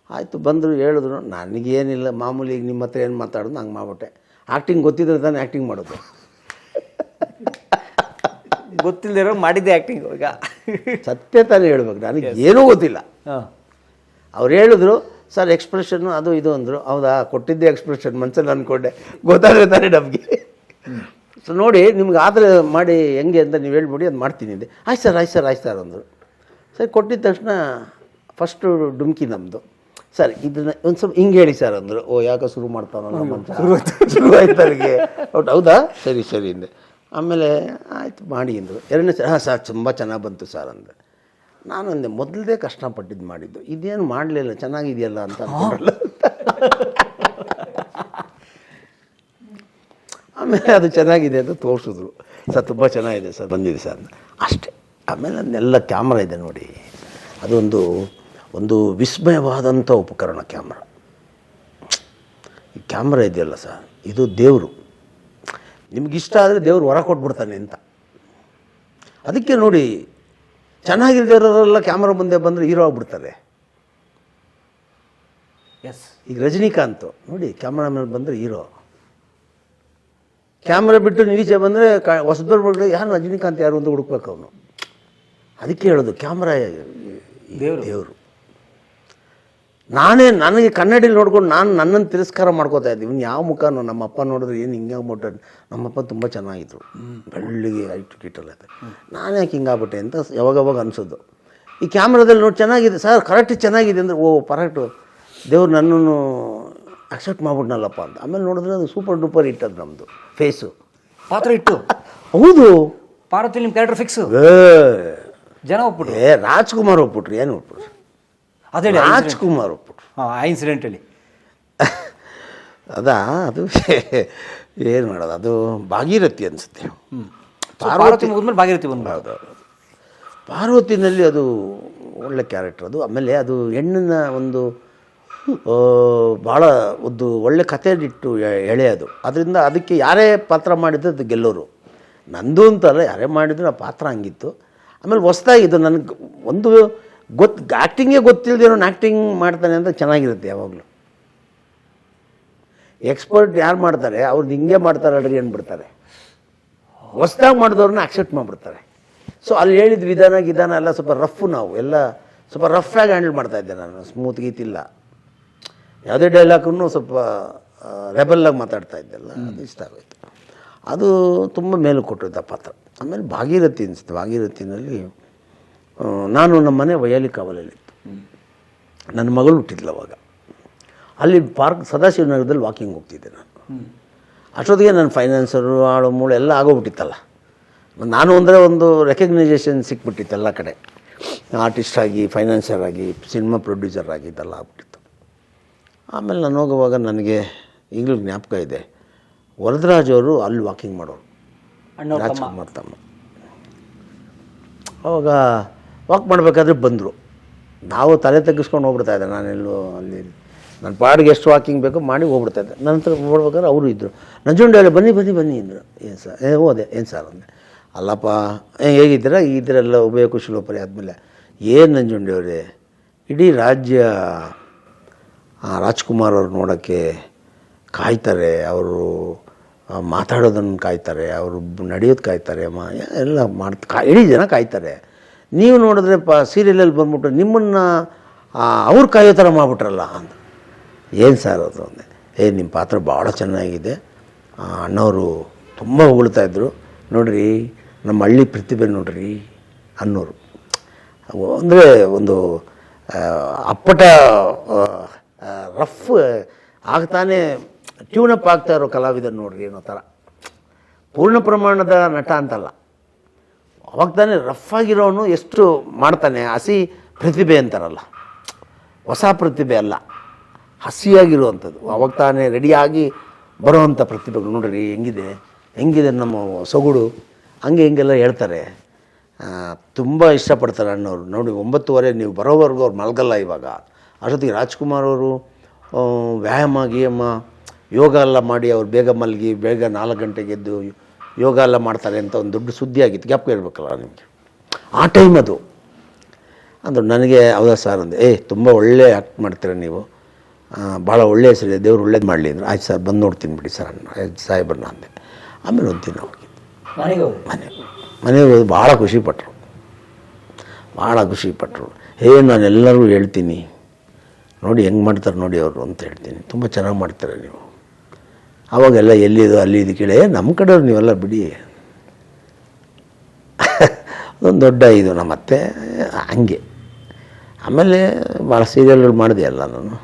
ಆಯಿತು ಬಂದರು ಹೇಳಿದ್ರು. ನನಗೇನಿಲ್ಲ, ಮಾಮೂಲಿ ಈಗ ನಿಮ್ಮ ಹತ್ರ ಏನು ಮಾತಾಡೋದು ಹಂಗೆ ಮಾಡ್ಬಿಟ್ಟೆ. ಆ್ಯಕ್ಟಿಂಗ್ ಗೊತ್ತಿದ್ರೆ ತಾನೇ ಆ್ಯಕ್ಟಿಂಗ್ ಮಾಡೋದು. ಗೊತ್ತಿಲ್ಲದಿರೋ ಮಾಡಿದ್ದೆ ಆ್ಯಕ್ಟಿಂಗ್. ಈಗ ಸತ್ಯ ತಾನೇ ಹೇಳ್ಬೇಕು, ನನಗೆ ಏನೂ ಗೊತ್ತಿಲ್ಲ. ಅವ್ರು ಹೇಳಿದ್ರು ಸರ್ ಎಕ್ಸ್ಪ್ರೆಷನ್ನು ಅದು ಇದು ಅಂದರು. ಹೌದಾ, ಕೊಟ್ಟಿದ್ದೆ ಎಕ್ಸ್ಪ್ರೆಷನ್ ಮನಸ್ಸಲ್ಲಿ ಅಂದ್ಕೊಂಡೆ, ಗೊತ್ತಾದರೆ ತಾನೇ ನಮಗೆ. ಸೊ ನೋಡಿ, ನಿಮ್ಗೆ ಆದರೆ ಮಾಡಿ ಹೆಂಗೆ ಅಂತ ನೀವು ಹೇಳ್ಬಿಡಿ, ಅದು ಮಾಡ್ತೀನಿ ಅಂದೆ. ಆಯ್ತು ಸರ್ ಆಯ್ತು ಸರ್ ಆಯ್ತು ಸರ್ ಅಂದರು. ಸರಿ ಕೊಟ್ಟಿದ್ದ ತಕ್ಷಣ ಫಸ್ಟು ಡುಮ್ಕಿ ನಮ್ಮದು. ಸರ್ ಇದನ್ನು ಒಂದು ಸ್ವಲ್ಪ ಹಿಂಗೆ ಹೇಳಿ ಸರ್ ಅಂದರು. ಓ ಯಾಕೆ ಶುರು ಮಾಡ್ತಾನಲ್ಲ ಮಂಚ, ಶುರು ಆಯ್ತು ನನಗೆ. ಹೌದಾ, ಸರಿ ಸರಿ ಅಂದೆ. ಆಮೇಲೆ ಆಯಿತು ಮಾಡಿ ಅಂದರು. ಎರಡನೇ ಸರ್ ಹಾಂ ಸರ್ ತುಂಬ ಚೆನ್ನಾಗಿ ಬಂತು ಸರ್ ಅಂದೆ. ನಾನು ಅಂದೆ ಮೊದಲದೇ ಕಷ್ಟಪಟ್ಟಿದ್ದು ಮಾಡಿದ್ದು, ಇದೇನು ಮಾಡಲಿಲ್ಲ ಚೆನ್ನಾಗಿದೆಯಲ್ಲ ಅಂತ ಅಂದ್ಕೊಂಡಲ್ಲ. ಆಮೇಲೆ ಅದು ಚೆನ್ನಾಗಿದೆ ಅಂತ ತೋರಿಸಿದ್ರು. ಸರ್ ತುಂಬ ಚೆನ್ನಾಗಿದೆ ಸರ್, ಬಂದಿದೆ ಸರ್ ಅಂತ ಅಷ್ಟೇ. ಆಮೇಲೆ ಅದನ್ನೆಲ್ಲ ಕ್ಯಾಮ್ರಾ ಇದೆ ನೋಡಿ, ಒಂದು ವಿಸ್ಮಯವಾದಂಥ ಉಪಕರಣ ಕ್ಯಾಮ್ರಾ. ಈ ಕ್ಯಾಮ್ರಾ ಇದೆಯಲ್ಲ ಸರ್, ಇದು ದೇವರು. ನಿಮಗಿಷ್ಟ ಆದರೆ ದೇವ್ರು ಹೊರ ಕೊಟ್ಬಿಡ್ತಾನೆ ಅಂತ. ಅದಕ್ಕೆ ನೋಡಿ, ಚೆನ್ನಾಗಿಲ್ದಿರೋರೆಲ್ಲ ಕ್ಯಾಮ್ರಾ ಮುಂದೆ ಬಂದರೆ ಹೀರೋ ಆಗ್ಬಿಡ್ತಾರೆ. ಎಸ್, ಈಗ ರಜನಿಕಾಂತ್ ನೋಡಿ, ಕ್ಯಾಮ್ರಾ ಮೇಲೆ ಬಂದರೆ ಹೀರೋ. ಕ್ಯಾಮ್ರಾ ಬಿಟ್ಟು ನೀಚೆ ಬಂದರೆ ಹೊಸದವ್ರು ಬಂದರೆ ಯಾರು ರಜನಿಕಾಂತ್ ಯಾರು ಅಂತ ಹುಡುಕ್ಬೇಕು ಅವನು. ಅದಕ್ಕೆ ಹೇಳೋದು ಕ್ಯಾಮ್ರಾ ದೇವರು. ನನಗೆ ಕನ್ನಡಿಲಿ ನೋಡ್ಕೊಂಡು ನನ್ನನ್ನು ತಿರಸ್ಕಾರ ಮಾಡ್ಕೋತಾ ಇದ್ದೆ. ಇವ್ನು ಯಾವ ಮುಖನೋ, ನಮ್ಮ ಅಪ್ಪ ನೋಡಿದ್ರೆ ಏನು ಹಿಂಗೆ ಆಗ್ಬಿಟ್ಟ. ನಮ್ಮಪ್ಪ ತುಂಬ ಚೆನ್ನಾಗಿದ್ರು, ಬೆಳ್ಳಿಗೆ ಹೈಟ್ ಕಿಟ್ಟಲ್ಲ. ನಾನು ಯಾಕೆ ಹಿಂಗಾಗ್ಬಿಟ್ಟೆ ಅಂತ ಯಾವಾಗವಾಗ ಅನಿಸೋದು. ಈ ಕ್ಯಾಮ್ರಾದಲ್ಲಿ ನೋಡಿ ಚೆನ್ನಾಗಿದೆ ಸರ್, ಕರೆಕ್ಟ್ ಚೆನ್ನಾಗಿದೆ ಅಂದರೆ ಓ ಪರ್ಫೆಕ್ಟು, ದೇವ್ರು ನನ್ನನ್ನು ಅಕ್ಸೆಪ್ಟ್ ಮಾಡ್ಬಿಟ್ನಲ್ಲಪ್ಪ ಅಂತ. ಆಮೇಲೆ ನೋಡಿದ್ರೆ ಅದು ಸೂಪರ್ ಡೂಪರ್ ಇಟ್ಟದ್ದು ನಮ್ಮದು ಫೇಸು, ಪಾತ್ರ ಇಟ್ಟು. ಹೌದು, ಪಾರ್ವತಿ ನಿಮ್ಮ ಕ್ಯಾರೆಕ್ಟರ್ ಫಿಕ್ಸು. ಜನ ಒಪ್ಪಿಟ್ರು. ರಾಜ್ಕುಮಾರ್ ಒಪ್ಪಿಟ್ರು. ಏನು ಒಪ್ಪಿಟ್ರು? ಅದೇ ರಾಜ್ಕುಮಾರ್ ಒಪ್ಪಿಟ್ರು. ಆ ಇನ್ಸಿಡೆಂಟಲ್ಲಿ ಅದು ಏನು ಮಾಡೋದು, ಅದು ಭಾಗೀರಥಿ ಅನಿಸುತ್ತೆ. ಪಾರ್ವತಿ ಮುಗಿದ್ಮೇಲೆ ಭಾಗೀರಥಿ ಬಂದು. ಹೌದು, ಪಾರ್ವತಿನಲ್ಲಿ ಅದು ಒಳ್ಳೆ ಕ್ಯಾರೆಕ್ಟರ್ ಅದು. ಆಮೇಲೆ ಅದು ಹೆಣ್ಣಿನ ಒಂದು ಭಾಳ ಒಂದು ಒಳ್ಳೆ ಕಥೆಯಲ್ಲಿಟ್ಟು ಎಳೆಯೋದು. ಅದರಿಂದ ಅದಕ್ಕೆ ಯಾರೇ ಪಾತ್ರ ಮಾಡಿದ್ರು ಅದು ಗೆಲ್ಲೋರು. ನಂದು ಅಂತಲ್ಲ, ಯಾರೇ ಮಾಡಿದ್ರು ಆ ಪಾತ್ರ ಹಂಗಿತ್ತು. ಆಮೇಲೆ ಹೊಸ್ದಾಗಿದ್ದು ನನಗೆ ಒಂದು ಆ್ಯಕ್ಟಿಂಗೇ ಗೊತ್ತಿಲ್ಲದೆ ಆ್ಯಕ್ಟಿಂಗ್ ಮಾಡ್ತಾನೆ ಅಂತ ಚೆನ್ನಾಗಿರುತ್ತೆ ಯಾವಾಗಲೂ. ಎಕ್ಸ್ಪರ್ಟ್ ಯಾರು ಮಾಡ್ತಾರೆ ಅವ್ರದ್ದು ಹಿಂಗೆ ಮಾಡ್ತಾರೆ ಅಡ್ರಿ ಅಂದ್ಬಿಡ್ತಾರೆ. ಹೊಸ್ದಾಗಿ ಮಾಡಿದವ್ರನ್ನ ಆಕ್ಸೆಪ್ಟ್ ಮಾಡಿಬಿಡ್ತಾರೆ. ಸೊ ಅಲ್ಲಿ ಹೇಳಿದ ವಿಧಾನ ಎಲ್ಲ ಸ್ವಲ್ಪ ರಫ್, ನಾವು ಎಲ್ಲ ಸ್ವಲ್ಪ ರಫಾಗಿ ಹ್ಯಾಂಡಲ್ ಮಾಡ್ತಾಯಿದ್ದೆ ನಾನು. ಸ್ಮೂತ್ ಗೀತಿಲ್ಲ, ಯಾವುದೇ ಡೈಲಾಗನ್ನು ಸ್ವಲ್ಪ ರೆಬಲ್ಲಾಗಿ ಮಾತಾಡ್ತಾ ಇದ್ದೆಲ್ಲ, ಅದು ಇಷ್ಟ ಆಗೋಯ್ತು. ಅದು ತುಂಬ ಮೇಲು ಕೊಟ್ಟಿದ್ದ ಪಾತ್ರ. ಆಮೇಲೆ ಭಾಗೀರಥಿ ಅನಿಸುತ್ತೆ. ಭಾಗೀರಥಿನಲ್ಲಿ ನಾನು ನಮ್ಮ ಮನೆ ವೈಯಾಲಿ ಕಾವಲಲ್ಲಿತ್ತು. ನನ್ನ ಮಗಳು ಹುಟ್ಟಿದ್ಲು ಅವಾಗ. ಅಲ್ಲಿ ಪಾರ್ಕ್ ಸದಾಶಿವನಗರದಲ್ಲಿ ವಾಕಿಂಗ್ ಹೋಗ್ತಿದ್ದೆ ನಾನು. ಅಷ್ಟೊತ್ತಿಗೆ ನನ್ನ ಫೈನಾನ್ಸರು ಆಳು ಮೂಳು ಎಲ್ಲ ಆಗೋಗ್ಬಿಟ್ಟಿತ್ತಲ್ಲ. ನಾನು ಅಂದರೆ ಒಂದು ರೆಕಗ್ನೈಸೇಷನ್ ಸಿಕ್ಬಿಟ್ಟಿತ್ತು ಎಲ್ಲ ಕಡೆ. ಆರ್ಟಿಸ್ಟ್ ಆಗಿ, ಫೈನಾನ್ಸರ್ ಆಗಿ, ಸಿನಿಮಾ ಪ್ರೊಡ್ಯೂಸರ್ ಆಗಿ ಇದೆಲ್ಲ ಆಗ್ಬಿಟ್ಟಿತ್ತು. ಆಮೇಲೆ ನಾನು ಹೋಗುವಾಗ ನನಗೆ ಈಗಲೂ ಜ್ಞಾಪಕ ಇದೆ, ವರದರಾಜ್ ಅವರು ಅಲ್ಲಿ ವಾಕಿಂಗ್ ಮಾಡೋರು, ರಾಜ್ಕುಮಾರ್ ತಮ್ಮ. ಅವಾಗ ವಾಕ್ ಮಾಡಬೇಕಾದ್ರೆ ಬಂದರು. ನಾವು ತಲೆ ತಗ್ಗಿಸ್ಕೊಂಡು ಹೋಗ್ಬಿಡ್ತಾಯಿದ್ದೆ. ನಾನೆಲ್ಲೂ ಅಲ್ಲಿ ನನ್ನ ಪಾಡಿಗೆ ಎಷ್ಟು ವಾಕಿಂಗ್ ಬೇಕೋ ಮಾಡಿ ಹೋಗ್ಬಿಡ್ತಾಯಿದ್ದೆ. ನನ್ನ ಹತ್ರ ಹೋಗ್ಬೇಕಾದ್ರೆ ಅವರು ಇದ್ದರು. ನಂಜುಂಡೇಳಿ ಬನ್ನಿ ಅಂದರು. ಏನು ಸರ್? ಹೋದೆ. ಏನು ಸರ್ ಅಂದೆ. ಅಲ್ಲಪ್ಪ ಹೇಗಿದ್ದೀರಾ? ಇದರೆಲ್ಲ ಉಭಯ ಕುಶಲೋಪರಿ ಆದಮೇಲೆ ಏನು ನಂಜುಂಡೇವ್ರೆ, ಇಡೀ ರಾಜ್ಯ ರಾಜ್ಕುಮಾರ್ ಅವ್ರು ನೋಡೋಕ್ಕೆ ಕಾಯ್ತಾರೆ, ಅವರು ಮಾತಾಡೋದನ್ನು ಕಾಯ್ತಾರೆ, ಅವರು ನಡೆಯೋದು ಕಾಯ್ತಾರೆ, ಎಲ್ಲ ಇಡೀ ಜನ ಕಾಯ್ತಾರೆ. ನೀವು ನೋಡಿದ್ರೆ ಸೀರಿಯಲಲ್ಲಿ ಬಂದ್ಬಿಟ್ಟು ನಿಮ್ಮನ್ನು ಅವ್ರು ಕಾಯೋ ಥರ ಮಾಡಿಬಿಟ್ರಲ್ಲ ಅಂತ. ಏನು ಸರ್ ಅದು ಅಂದೆ. ನಿಮ್ಮ ಪಾತ್ರ ಭಾಳ ಚೆನ್ನಾಗಿದೆ, ಅಣ್ಣವರು ತುಂಬ ಹೊಗಳ್ತಾಯಿದ್ರು, ನೋಡಿರಿ ನಮ್ಮ ಹಳ್ಳಿ ಪ್ರತಿಭೆ ನೋಡ್ರಿ ಅನ್ನೋರು. ಅಂದರೆ ಒಂದು ಅಪ್ಪಟ ರಫ್ ಆಗ್ತಾನೆ ಟ್ಯೂನಪ್ ಆಗ್ತಾ ಇರೋ ಕಲಾವಿದ ನೋಡ್ರಿ ಅನ್ನೋ ಥರ. ಪೂರ್ಣ ಪ್ರಮಾಣದ ನಟ ಅಂತಲ್ಲ, ಅವಾಗ ತಾನೇ ರಫ್ ಆಗಿರೋನು ಎಷ್ಟು ಮಾಡ್ತಾನೆ. ಹಸಿ ಪ್ರತಿಭೆ ಅಂತಾರಲ್ಲ, ಹೊಸ ಪ್ರತಿಭೆ ಅಲ್ಲ, ಹಸಿಯಾಗಿರುವಂಥದ್ದು. ಅವಾಗ ತಾನೇ ರೆಡಿಯಾಗಿ ಬರೋವಂಥ ಪ್ರತಿಭೆಗಳು ನೋಡ್ರಿ ಹೆಂಗಿದೆ ನಮ್ಮ ಸೊಗಡು, ಹಿಂಗೆಲ್ಲ ಹೇಳ್ತಾರೆ. ತುಂಬ ಇಷ್ಟಪಡ್ತಾರೆ ಅಣ್ಣವರು. ನೋಡಿ 9:30 ನೀವು ಬರೋವರೆಗೂ ಅವ್ರು ಮಲಗಲ್ಲ ಇವಾಗ. ಅಷ್ಟೊತ್ತಿಗೆ ರಾಜ್ಕುಮಾರ್ ಅವರು ವ್ಯಾಯಾಮ ಯೋಗ ಎಲ್ಲ ಮಾಡಿ ಅವ್ರು ಬೇಗ ಮಲಗಿ ಬೇಗ 4 ಗಂಟೆಗೆ ಎದ್ದು ಯೋಗ ಎಲ್ಲ ಮಾಡ್ತಾರೆ ಅಂತ ಒಂದು ದೊಡ್ಡ ಸುದ್ದಿ ಆಗಿತ್ತು. ಜ್ಞಾಪಕ ಇರಬೇಕಲ್ಲ ನಿಮಗೆ. ಆ ಟೈಮ್ ಅದು ಅಂದರು. ನನಗೆ ಹೌದಾ ಸರ್ ಅಂದೆ. ತುಂಬ ಒಳ್ಳೆ ಆ್ಯಕ್ಟ್ ಮಾಡ್ತೀರ ನೀವು, ಭಾಳ ಒಳ್ಳೆ ಹೆಸರಿದೆ, ದೇವ್ರು ಒಳ್ಳೇದು ಮಾಡಲಿ ಅಂದರು. ಆಯ್ತು ಸರ್, ಬಂದು ನೋಡ್ತೀನಿ ಬಿಡಿ ಸರ್ ಸಾಹೇಬ್ರನ್ನ ಅಂದೆ. ಆಮೇಲೆ ಒಂದು ದಿನ ಹೋಗಿದ್ದು ಮನೆಗೆ ಹೋಗಿ ಭಾಳ ಖುಷಿಪಟ್ಟರು, ನಾನೆಲ್ಲರಿಗೂ ಹೇಳ್ತೀನಿ, ನೋಡಿ ಹೆಂಗೆ ಮಾಡ್ತಾರೆ ನೋಡಿ ಅವರು ಅಂತ ಹೇಳ್ತೀನಿ, ತುಂಬ ಚೆನ್ನಾಗಿ ಮಾಡ್ತಾರೆ ನೀವು. ಆವಾಗೆಲ್ಲ ಎಲ್ಲಿದು ಅಲ್ಲಿ ಇದು ಕೇಳಿ, ನಮ್ಮ ಕಡೆಯವ್ರು ನೀವೆಲ್ಲ ಬಿಡಿ, ಅದೊಂದು ದೊಡ್ಡ ಇದು ನಮ್ಮತ್ತೆ. ಹಂಗೆ ಆಮೇಲೆ ಭಾಳ ಸೀರಿಯಲ್ಗಳು ಮಾಡಿದೆ ಅಲ್ಲ ನಾನು.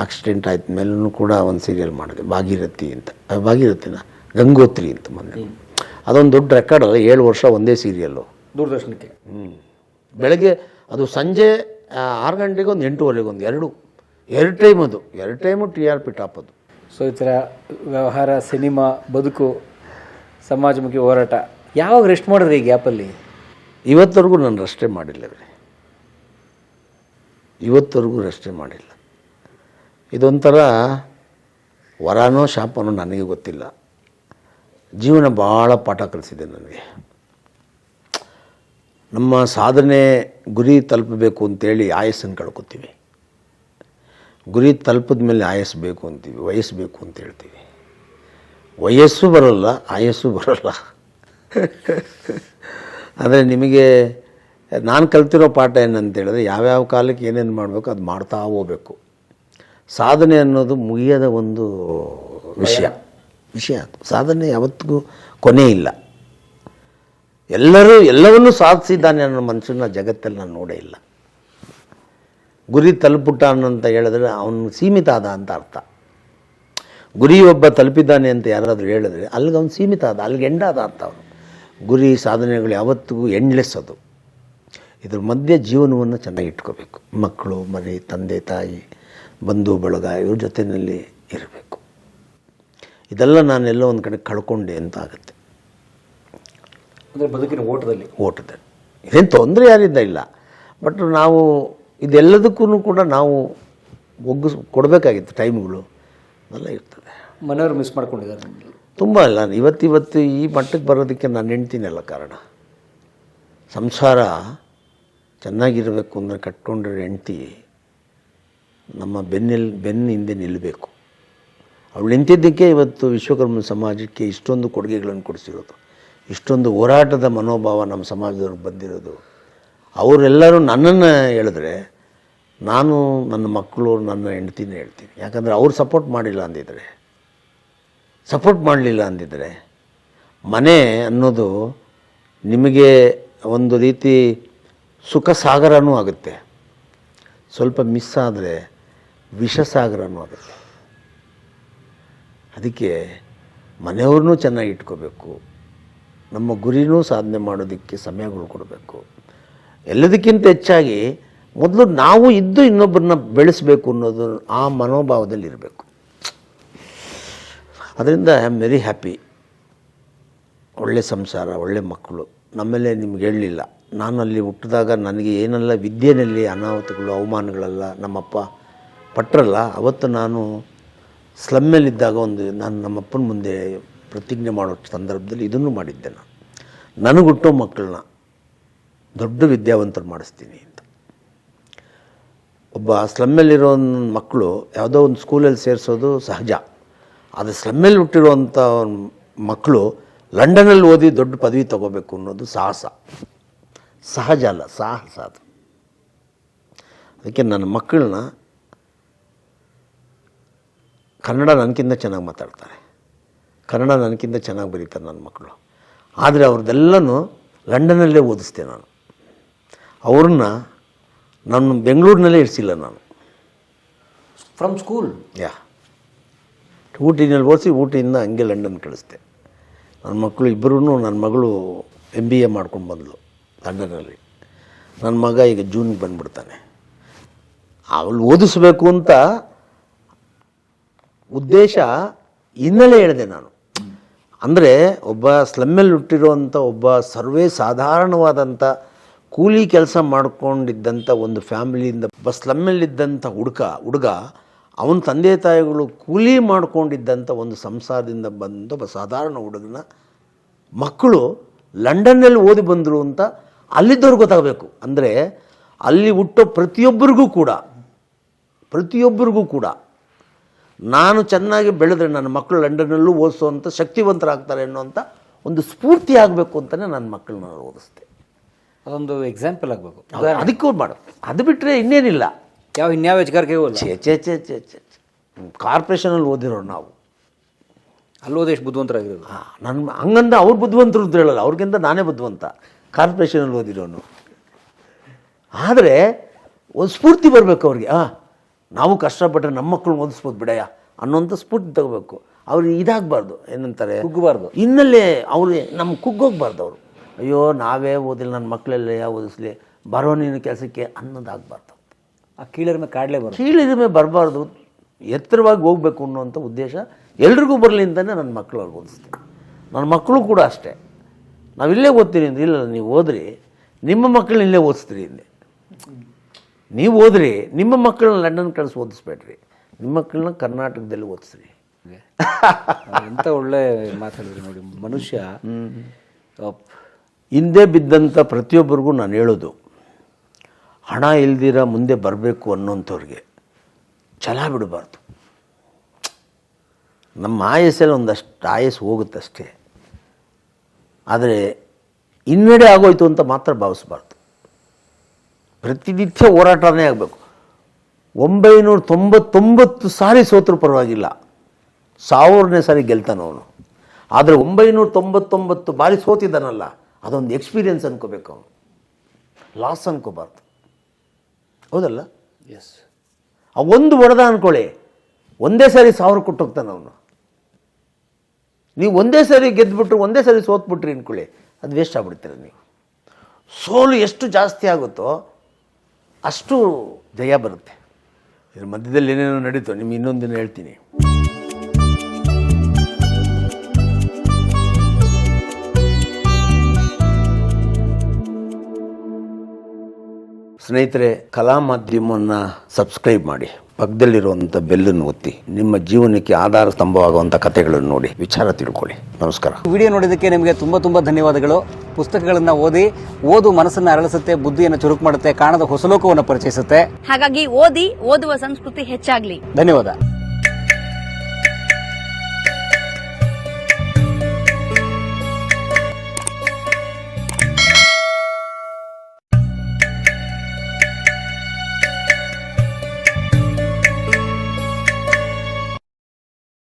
ಆಕ್ಸಿಡೆಂಟ್ ಆಯ್ತ ಮೇಲೂ ಕೂಡ ಒಂದು ಸೀರಿಯಲ್ ಮಾಡಿದೆ, ಭಾಗೀರಥಿ ಅಂತ. ಭಾಗೀರಥಿನ ಗಂಗೋತ್ರಿ ಅಂತ ಮೊನ್ನೆ. ಅದೊಂದು ದೊಡ್ಡ ರೆಕಾರ್ಡ್ ಅಲ್ಲ, 7 ವರ್ಷ ಒಂದೇ ಸೀರಿಯಲ್ಲು ದೂರದರ್ಶನಕ್ಕೆ. ಬೆಳಗ್ಗೆ ಅದು ಸಂಜೆ 6 ಗಂಟೆಗೆ ಒಂದು 8:15 ಒಂದು ಎರಡು ಟೈಮ್, ಅದು 2 ಟೈಮು TRP ಟಾಪ್ ಅದು. ಸೊ ಈ ಥರ ವ್ಯವಹಾರ, ಸಿನಿಮಾ, ಬದುಕು, ಸಮಾಜಮುಖಿ ಹೋರಾಟ, ಯಾವಾಗ ರೆಸ್ಟ್ ಮಾಡಿದ್ರಿ ಈ ಗ್ಯಾಪಲ್ಲಿ? ಇವತ್ತವರೆಗೂ ನಾನು ರೆಸ್ಟೇ ಮಾಡಿಲ್ಲ ರೀ, ಇವತ್ತವರೆಗೂ ರೆಸ್ಟೇ ಮಾಡಿಲ್ಲ. ಇದೊಂಥರ ವರನೋ ಶಾಪನೋ ನನಗೆ ಗೊತ್ತಿಲ್ಲ. ಜೀವನ ಭಾಳ ಪಾಠ ಕಲಿಸಿದೆ ನನಗೆ. ನಮ್ಮ ಸಾಧನೆ ಗುರಿ ತಲುಪಬೇಕು ಅಂತೇಳಿ ಆಯಸ್ಸನ್ನು ಕಳ್ಕೊತೀವಿ. ಗುರಿ ತಲುಪಿದ ಮೇಲೆ ಆಯಸ್ಸು ಬೇಕು ಅಂತೀವಿ, ವಯಸ್ಸು ಬೇಕು ಅಂತ ಹೇಳ್ತೀವಿ. ವಯಸ್ಸು ಬರೋಲ್ಲ, ಆಯಸ್ಸು ಬರೋಲ್ಲ. ಆದರೆ ನಿಮಗೆ ನಾನು ಕಲ್ತಿರೋ ಪಾಠ ಏನಂತ ಹೇಳಿದ್ರೆ, ಯಾವ್ಯಾವ ಕಾಲಕ್ಕೆ ಏನೇನು ಮಾಡಬೇಕು ಅದು ಮಾಡ್ತಾ ಹೋಗಬೇಕು. ಸಾಧನೆ ಅನ್ನೋದು ಮುಗಿಯದ ಒಂದು ವಿಷಯ. ಸಾಧನೆ ಯಾವತ್ತಿಗೂ ಕೊನೆ ಇಲ್ಲ. ಎಲ್ಲವನ್ನೂ ಸಾಧಿಸಿದ್ದಾನೆ ಅನ್ನೋ ಮನುಷ್ಯನ ಜಗತ್ತಲ್ಲಿ ನಾನು ನೋಡೇ ಇಲ್ಲ. ಗುರಿ ತಲುಪುಟ್ಟ ಅನ್ನಂತ ಹೇಳಿದ್ರೆ ಅವನು ಸೀಮಿತ ಆದ ಅಂತ ಅರ್ಥ. ಗುರಿ ಒಬ್ಬ ತಲುಪಿದ್ದಾನೆ ಅಂತ ಯಾರಾದರೂ ಹೇಳಿದ್ರೆ ಅಲ್ಲಿಗೆ ಅವನು ಸೀಮಿತ ಆದ, ಅಲ್ಲಿಗೆ ಎಂಡಾದ ಅಂತ ಅವನು. ಗುರಿ ಸಾಧನೆಗಳು ಯಾವತ್ತಿಗೂ ಎಂಡ್ಲೆಸ್ ಅದು. ಇದ್ರ ಮಧ್ಯೆ ಜೀವನವನ್ನು ಚೆನ್ನಾಗಿ ಇಟ್ಕೋಬೇಕು. ಮಕ್ಕಳು, ಮನೆ, ತಂದೆ ತಾಯಿ, ಬಂಧು ಬಳಗ ಇವ್ರ ಜೊತೆಯಲ್ಲಿ ಇರಬೇಕು. ಇದೆಲ್ಲ ನಾನೆಲ್ಲೋ ಒಂದು ಕಡೆ ಕಳ್ಕೊಂಡೆ ಅಂತ ಆಗುತ್ತೆ. ಅಂದರೆ ಬದುಕಿನ ಓಟದಲ್ಲಿ ಇದೇನು ತೊಂದರೆ ಯಾರಿಂದ ಇಲ್ಲ. ಬಟ್ ನಾವು ಇದೆಲ್ಲದಕ್ಕೂ ಕೂಡ ನಾವು ಕೊಡಬೇಕಾಗಿತ್ತು ಟೈಮ್ಗಳು ಎಲ್ಲ ಇರ್ತದೆ. ಮನೆಯವರು ಮಿಸ್ ಮಾಡ್ಕೊಂಡಿದ್ದಾರೆ ತುಂಬ ಇಲ್ಲ. ಇವತ್ತು ಈ ಮಟ್ಟಕ್ಕೆ ಬರೋದಕ್ಕೆ ನಾನು ಹೆಂಡ್ತಿನೆಲ್ಲ ಕಾರಣ. ಸಂಸಾರ ಚೆನ್ನಾಗಿರಬೇಕು ಅಂದರೆ ಕಟ್ಕೊಂಡ್ರೆ ಹೆಂಡ್ತಿ ನಮ್ಮ ಬೆನ್ನ ಹಿಂದೆ ನಿಲ್ಲಬೇಕು. ಅವಳು ನಿಂತಿದ್ದಕ್ಕೆ ಇವತ್ತು ವಿಶ್ವಕರ್ಮ ಸಮಾಜಕ್ಕೆ ಇಷ್ಟೊಂದು ಕೊಡುಗೆಗಳನ್ನು ಕೊಡಿಸಿರೋದು, ಇಷ್ಟೊಂದು ಹೋರಾಟದ ಮನೋಭಾವ ನಮ್ಮ ಸಮಾಜದವ್ರಿಗೆ ಬಂದಿರೋದು. ಅವರೆಲ್ಲರೂ ನನ್ನನ್ನು ಹೇಳಿದ್ರೆ ನಾನು ನನ್ನ ಮಕ್ಕಳು, ನನ್ನ ಹೆಂಡ್ತಿನೇ ಹೇಳ್ತೀನಿ. ಯಾಕಂದರೆ ಅವ್ರು ಸಪೋರ್ಟ್ ಮಾಡಲಿಲ್ಲ ಅಂದಿದ್ರೆ ಮನೆ ಅನ್ನೋದು ನಿಮಗೆ ಒಂದು ರೀತಿ ಸುಖ ಸಾಗರನೂ ಆಗುತ್ತೆ, ಸ್ವಲ್ಪ ಮಿಸ್ ಆದರೆ ವಿಷ ಸಾಗರನೂ ಆಗುತ್ತೆ. ಅದಕ್ಕೆ ಮನೆಯವ್ರನ್ನೂ ಚೆನ್ನಾಗಿ ಇಟ್ಕೋಬೇಕು, ನಮ್ಮ ಗುರಿನೂ ಸಾಧನೆ ಮಾಡೋದಕ್ಕೆ ಸಮಯಗಳು ಕೊಡಬೇಕು. ಎಲ್ಲದಕ್ಕಿಂತ ಹೆಚ್ಚಾಗಿ ಮೊದಲು ನಾವು ಇದ್ದು ಇನ್ನೊಬ್ಬರನ್ನ ಬೆಳೆಸಬೇಕು ಅನ್ನೋದು ಆ ಮನೋಭಾವದಲ್ಲಿ ಇರಬೇಕು. ಅದರಿಂದ ಐ ಆಮ್ ವೆರಿ ಹ್ಯಾಪಿ. ಒಳ್ಳೆ ಸಂಸಾರ, ಒಳ್ಳೆ ಮಕ್ಕಳು. ನಮ್ಮೇಲೆ ನಿಮ್ಗೆ ಹೇಳಲಿಲ್ಲ, ನಾನು ಅಲ್ಲಿ ಹುಟ್ಟಿದಾಗ ನನಗೆ ಏನೆಲ್ಲ ವಿದ್ಯೆಯಲ್ಲಿ ಅನಾಹುತಗಳು, ಅವಮಾನಗಳೆಲ್ಲ ನಮ್ಮಪ್ಪ ಪಟ್ಟರಲ್ಲ. ಅವತ್ತು ನಾನು ಸ್ಲಮ್ಮಲ್ಲಿದ್ದಾಗ ನಾನು ನಮ್ಮಪ್ಪನ ಮುಂದೆ ಪ್ರತಿಜ್ಞೆ ಮಾಡೋ ಸಂದರ್ಭದಲ್ಲಿ ಇದನ್ನು ಮಾಡಿದ್ದೆ. ನನಗೆ ಹುಟ್ಟೋ ಮಕ್ಕಳನ್ನ ದೊಡ್ಡ ವಿದ್ಯಾವಂತರು ಮಾಡಿಸ್ತೀನಿ ಅಂತ. ಒಬ್ಬ ಸ್ಲಮ್ಮಲ್ಲಿರೋ ಮಕ್ಕಳು ಯಾವುದೋ ಒಂದು ಸ್ಕೂಲಲ್ಲಿ ಸೇರಿಸೋದು ಸಹಜ. ಆದರೆ ಸ್ಲಮ್ಮಲ್ಲಿ ಹುಟ್ಟಿರುವಂಥ ಮಕ್ಕಳು ಲಂಡನಲ್ಲಿ ಓದಿ ದೊಡ್ಡ ಪದವಿ ತಗೋಬೇಕು ಅನ್ನೋದು ಸಹಜ ಅಲ್ಲ, ಸಾಹಸ ಅದು. ಅದಕ್ಕೆ ನನ್ನ ಮಕ್ಕಳನ್ನ ಕನ್ನಡ ನನಗಿಂತ ಚೆನ್ನಾಗಿ ಮಾತಾಡ್ತಾರೆ, ಕನ್ನಡ ನನಗಿಂತ ಚೆನ್ನಾಗಿ ಬರೀತಾರೆ ನನ್ನ ಮಕ್ಕಳು. ಆದರೆ ಅವ್ರದ್ದೆಲ್ಲನೂ ಲಂಡನಲ್ಲೇ ಓದಿಸ್ತೆ ನಾನು. ಅವ್ರನ್ನ ನಾನು ಬೆಂಗಳೂರಿನಲ್ಲೇ ಇರಿಸಿಲ್ಲ ನಾನು. ಫ್ರಮ್ ಸ್ಕೂಲ್ ಊಟಿನಲ್ಲಿ ಓದಿಸಿ ಊಟಿಯಿಂದ ಹಂಗೆ ಲಂಡನ್ ಕಳಿಸ್ದೆ. ನನ್ನ ಮಕ್ಕಳು ಇಬ್ಬರೂ, ನನ್ನ ಮಗಳು MBA ಮಾಡ್ಕೊಂಡು ಬಂದಳು ಲಂಡನ್ನಲ್ಲಿ. ನನ್ನ ಮಗ ಈಗ ಜೂನ್ಗೆ ಬಂದುಬಿಡ್ತಾನೆ. ಅವಳು ಓದಿಸ್ಬೇಕು ಅಂತ ಉದ್ದೇಶ ಹಿನ್ನೆಲೆ ಹೇಳಿದೆ ನಾನು. ಅಂದರೆ ಒಬ್ಬ ಸ್ಲಮ್ಮಲ್ಲಿ ಹುಟ್ಟಿರುವಂಥ ಒಬ್ಬ ಸರ್ವೇ ಸಾಧಾರಣವಾದಂಥ ಕೂಲಿ ಕೆಲಸ ಮಾಡ್ಕೊಂಡಿದ್ದಂಥ ಒಂದು ಫ್ಯಾಮಿಲಿಯಿಂದ ಒಬ್ಬ ಸ್ಲಮ್ಮಲ್ಲಿದ್ದಂಥ ಹುಡುಗ ಅವನ ತಂದೆ ತಾಯಿಗಳು ಕೂಲಿ ಮಾಡ್ಕೊಂಡಿದ್ದಂಥ ಒಂದು ಸಂಸಾರದಿಂದ ಬಂದ ಒಬ್ಬ ಸಾಧಾರಣ ಹುಡುಗನ ಮಕ್ಕಳು ಲಂಡನ್ನಲ್ಲಿ ಓದಿ ಬಂದರು ಅಂತ ಅಲ್ಲಿದ್ದವ್ರಿಗೆ ಗೊತ್ತಾಗಬೇಕು. ಅಂದರೆ ಅಲ್ಲಿ ಹುಟ್ಟೋ ಪ್ರತಿಯೊಬ್ಬರಿಗೂ ಕೂಡ ನಾನು ಚೆನ್ನಾಗಿ ಬೆಳೆದ್ರೆ ನನ್ನ ಮಕ್ಕಳು ಲಂಡನ್ನಲ್ಲೂ ಓದಿಸೋವಂಥ ಶಕ್ತಿವಂತರಾಗ್ತಾರೆ ಅನ್ನೋಂಥ ಒಂದು ಸ್ಫೂರ್ತಿ ಆಗಬೇಕು ಅಂತಲೇ ನನ್ನ ಮಕ್ಕಳನ್ನ ಓದಿಸ್ತೆ. ಅದೊಂದು ಎಕ್ಸಾಂಪಲ್ ಆಗಬೇಕು. ಅದಕ್ಕೂ ಮಾಡು. ಅದು ಬಿಟ್ಟರೆ ಇನ್ನೇನಿಲ್ಲ. ಇನ್ಯಾವ ಎಚ್ಚರಿಕೆಗೂ ಇಲ್ಲ. ಚೇ ಕಾರ್ಪೊರೇಷನಲ್ಲಿ ಓದಿರೋರು ನಾವು. ಅಲ್ಲೋದು ಎಷ್ಟು ಬುದ್ಧಿವಂತರಾಗಿರೋದು. ನನ್ನ ಹಂಗಂದ ಅವ್ರು ಬುದ್ಧಿವಂತರು ಅಂತ ಹೇಳಲ್ಲ, ಅವ್ರಿಗಿಂತ ನಾನೇ ಬುದ್ಧಿವಂತ, ಕಾರ್ಪೊರೇಷನಲ್ಲಿ ಓದಿರೋನು. ಆದರೆ ಒಂದು ಸ್ಫೂರ್ತಿ ಬರಬೇಕು ಅವ್ರಿಗೆ. ನಾವು ಕಷ್ಟಪಟ್ಟರೆ ನಮ್ಮ ಮಕ್ಕಳು ಓದಿಸ್ಬೋದು ಬಿಡಯ್ಯ ಅನ್ನೋಂಥ ಸ್ಫೂರ್ತಿ ತಗೋಬೇಕು. ಅವ್ರಿಗೆ ಇದಾಗಬಾರ್ದು, ಏನಂತಾರೆ, ಕುಗ್ಗಬಾರ್ದು. ಇನ್ನಲ್ಲೇ ಅವ್ರಿಗೆ ನಮ್ಗೆ ಕುಗ್ಗೋಗ್ಬಾರ್ದು. ಅವರು ಅಯ್ಯೋ ನಾವೇ ಓದಿಲ್ಲ, ನನ್ನ ಮಕ್ಕಳೆಲ್ಲ ಓದಿಸ್ಲಿ, ಬರೋ ನೀನು ಕೆಲಸಕ್ಕೆ ಅನ್ನೋದಾಗಬಾರ್ದು. ಆ ಕೀಳರಿಮೆ ಕಾಡಲೇಬಾರ್ದು. ಕೀಳರಿಮೆ ಬರಬಾರ್ದು, ಎತ್ತರವಾಗಿ ಹೋಗ್ಬೇಕು ಅನ್ನೋಂಥ ಉದ್ದೇಶ ಎಲ್ರಿಗೂ ಬರಲಿ ಅಂತಲೇ ನನ್ನ ಮಕ್ಕಳು ಅವ್ರಿಗೆ ಓದಿಸ್ತೀನಿ. ನನ್ನ ಮಕ್ಕಳು ಕೂಡ ಅಷ್ಟೇ. ನಾವಿಲ್ಲೇ ಓದ್ತೀನಿ ಅಂದ್ರೆ, ಇಲ್ಲ ನೀವು ಓದ್ರಿ, ನಿಮ್ಮ ಮಕ್ಕಳನ್ನ ಇಲ್ಲೇ ಓದಿಸ್ತೀರಿ ಹಿಂದೆ. ನೀವು ಓದ್ರಿ, ನಿಮ್ಮ ಮಕ್ಕಳನ್ನ ಲಂಡನ್ ಕಳಿಸಿ ಓದಿಸ್ಬೇಡ್ರಿ, ನಿಮ್ಮ ಮಕ್ಕಳನ್ನ ಕರ್ನಾಟಕದಲ್ಲಿ ಓದಿಸ್ರಿ. ಎಂಥ ಒಳ್ಳೆ ಮಾತಾಡಿದ್ರಿ ನೋಡಿ. ಮನುಷ್ಯ ಹಿಂದೆ ಬಿದ್ದಂಥ ಪ್ರತಿಯೊಬ್ಬರಿಗೂ ನಾನು ಹೇಳೋದು, ಹಣ ಇಲ್ದಿರ ಮುಂದೆ ಬರಬೇಕು ಅನ್ನೋಂಥವ್ರಿಗೆ ಛಲ ಬಿಡಬಾರ್ದು. ನಮ್ಮ ಆಯಸ್ಸಲ್ಲಿ ಒಂದಷ್ಟು ಆಯಸ್ಸು ಹೋಗುತ್ತಷ್ಟೇ, ಆದರೆ ಹಿನ್ನಡೆ ಆಗೋಯ್ತು ಅಂತ ಮಾತ್ರ ಭಾವಿಸ್ಬಾರ್ದು. ಪ್ರತಿನಿತ್ಯ ಹೋರಾಟನೇ ಆಗಬೇಕು. 999 ಸಾರಿ ಸೋತರೂ ಪರವಾಗಿಲ್ಲ, 1000ನೇ ಸಾರಿ ಗೆಲ್ತಾನವನು. ಆದರೆ 999 ಬಾರಿ ಸೋತಿದ್ದಾನಲ್ಲ, ಅದೊಂದು ಎಕ್ಸ್ಪೀರಿಯನ್ಸ್ ಅನ್ಕೋಬೇಕು ಅವನು, ಲಾಸ್ ಅನ್ಕೋಬಾರ್ದು. ಹೌದಲ್ಲ? ಎಸ್. ಆ ಒಂದು ಹೊಡೆದ ಅಂದ್ಕೊಳ್ಳಿ, ಒಂದೇ ಸಾರಿ 1000 ಕೊಟ್ಟೋಗ್ತಾನೆ ಅವನು. ನೀವು ಒಂದೇ ಸಾರಿ ಗೆದ್ದುಬಿಟ್ರು, ಒಂದೇ ಸಾರಿ ಸೋತ್ಬಿಟ್ರಿ ಅಂದ್ಕೊಳ್ಳಿ, ಅದು ವೇಸ್ಟ್ ಆಗ್ಬಿಡ್ತೀರ ನೀವು. ಸೋಲು ಎಷ್ಟು ಜಾಸ್ತಿ ಆಗುತ್ತೋ ಅಷ್ಟು ಜಯ ಬರುತ್ತೆ. ಇದ್ರ ಮಧ್ಯದಲ್ಲಿ ಏನೇನೋ ನಡೀತು, ನಿಮ್ಗೆ ಇನ್ನೊಂದಿನ ಹೇಳ್ತೀನಿ. ಸ್ನೇಹಿತರೆ, ಕಲಾ ಮಾಧ್ಯಮವನ್ನು ಸಬ್ಸ್ಕ್ರೈಬ್ ಮಾಡಿ, ಪಕ್ಕದಲ್ಲಿರುವಂಥ ಬೆಲ್ಲನ್ನು ಒತ್ತಿ, ನಿಮ್ಮ ಜೀವನಕ್ಕೆ ಆಧಾರ ಸ್ತಂಭವಾಗುವಂಥ ಕಥೆಗಳನ್ನು ನೋಡಿ ವಿಚಾರ ತಿಳ್ಕೊಳ್ಳಿ. ನಮಸ್ಕಾರ. ವಿಡಿಯೋ ನೋಡಿದ್ದಕ್ಕೆ ನಿಮಗೆ ತುಂಬ ಧನ್ಯವಾದಗಳು. ಪುಸ್ತಕಗಳನ್ನು ಓದು ಮನಸ್ಸನ್ನು ಅರಳಿಸುತ್ತೆ, ಬುದ್ಧಿಯನ್ನು ಚುರುಕು ಮಾಡುತ್ತೆ, ಕಾಣದ ಹೊಸ ಲೋಕವನ್ನು ಪರಿಚಯಿಸುತ್ತೆ. ಹಾಗಾಗಿ ಓದುವ ಸಂಸ್ಕೃತಿ ಹೆಚ್ಚಾಗ್ಲಿ. ಧನ್ಯವಾದ.